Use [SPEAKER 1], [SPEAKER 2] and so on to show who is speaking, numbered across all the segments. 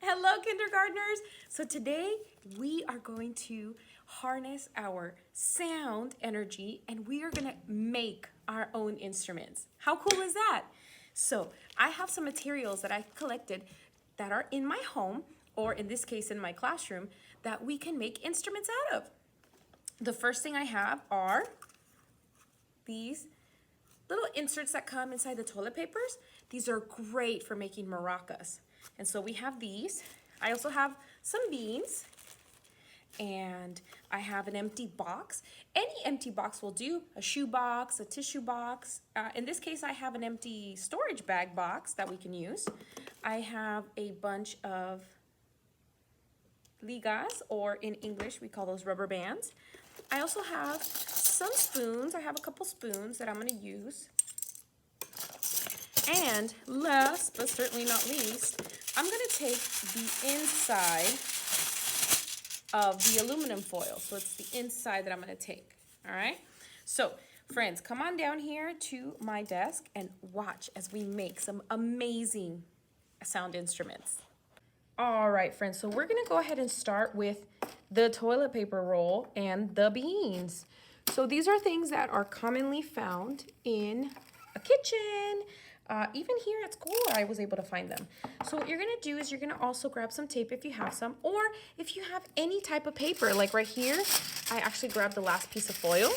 [SPEAKER 1] Hello, kindergartners. So today we are going to harness our sound energy and we are going to make our own instruments. How cool is that? So I have some materials that I collected that are in my home, or in this case in my classroom, that we can make instruments out of. The first thing I have are these little inserts that come inside the toilet papers. These are great for making maracas. And so we have these. I also have some beans, and I have an empty box. Any empty box will do, a shoe box, a tissue box. In this case, I have an empty storage bag box that we can use. I have a bunch of ligas, or in English, we call those rubber bands. I also have some spoons. I have a couple spoons that I'm gonna use. And last, but certainly not least, I'm gonna take the inside of the aluminum foil. So it's the inside that I'm gonna take, all right? So friends, come on down here to my desk and watch as we make some amazing sound instruments. All right, friends, so we're gonna go ahead and start with the toilet paper roll and the beans. So these are things that are commonly found in a kitchen, even here at school I was able to find them. So what you're gonna do is you're gonna also grab some tape if you have some, or if you have any type of paper, like right here, I actually grabbed the last piece of foil.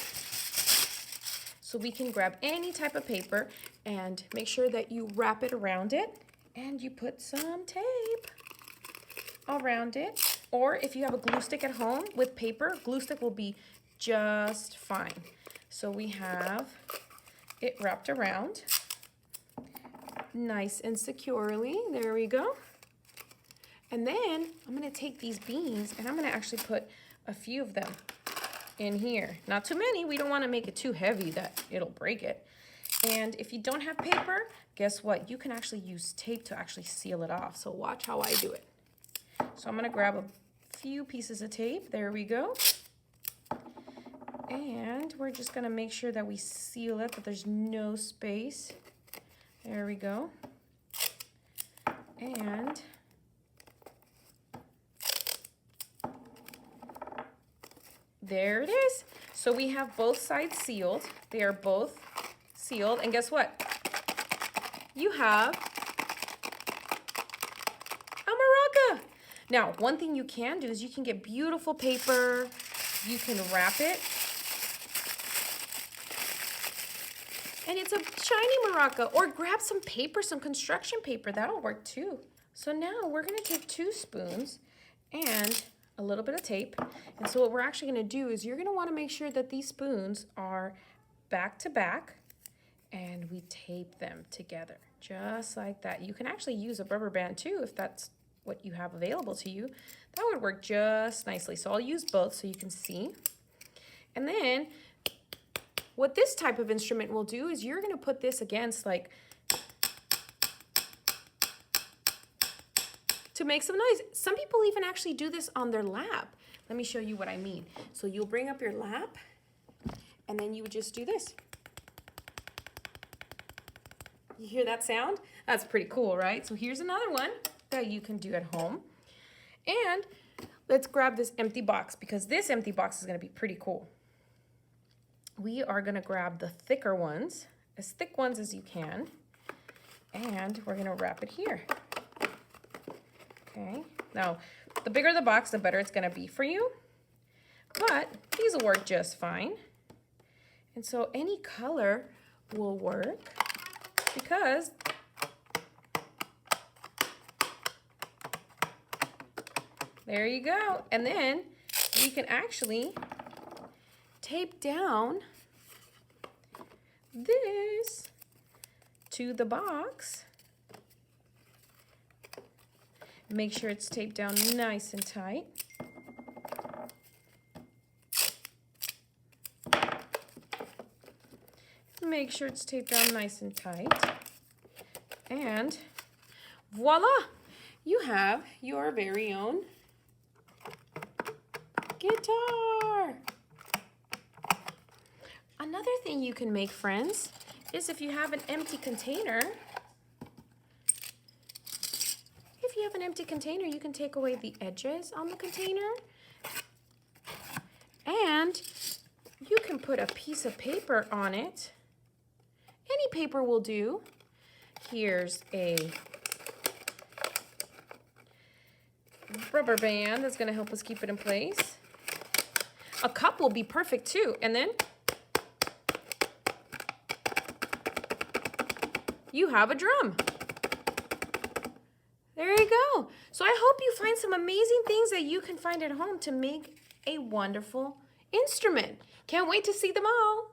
[SPEAKER 1] So we can grab any type of paper and make sure that you wrap it around it and you put some tape around it. Or if you have a glue stick at home with paper, glue stick will be just fine. So we have it wrapped around nice and securely. There we go. And then I'm gonna take these beans and I'm gonna actually put a few of them in here. Not too many, we don't wanna make it too heavy that it'll break it. And if you don't have paper, guess what? You can actually use tape to actually seal it off. So watch how I do it. So I'm gonna grab a few pieces of tape. There we go. And we're just gonna make sure that we seal it, that there's no space. There we go. And there it is. So we have both sides sealed. They are both sealed. And guess what? You have a maraca. Now, one thing you can do is you can get beautiful paper. You can wrap it. And it's a shiny maraca, or grab some paper, some construction paper, that'll work too. So now we're gonna take 2 spoons and a little bit of tape. And so what we're actually gonna do is you're gonna wanna make sure that these spoons are back to back, and we tape them together, just like that. You can actually use a rubber band too if that's what you have available to you. That would work just nicely. So I'll use both so you can see. And then what this type of instrument will do is you're gonna put this against, like, to make some noise. Some people even actually do this on their lap. Let me show you what I mean. So you'll bring up your lap and then you would just do this. You hear that sound? That's pretty cool, right? So here's another one that you can do at home. And let's grab this empty box, because this empty box is gonna be pretty cool. We are gonna grab the thicker ones, as thick ones as you can, and we're gonna wrap it here. Okay, now the bigger the box, the better it's gonna be for you, but these will work just fine. And so any color will work, because there you go. And then we can actually tape down this to the box. Make sure it's taped down nice and tight. Make sure it's taped down nice and tight. And voila! You have your very own guitar. Another thing you can make, friends, is if you have an empty container, if you have an empty container, you can take away the edges on the container. And you can put a piece of paper on it. Any paper will do. Here's a rubber band that's going to help us keep it in place. A cup will be perfect too. And then you have a drum. There you go. So I hope you find some amazing things that you can find at home to make a wonderful instrument. Can't wait to see them all.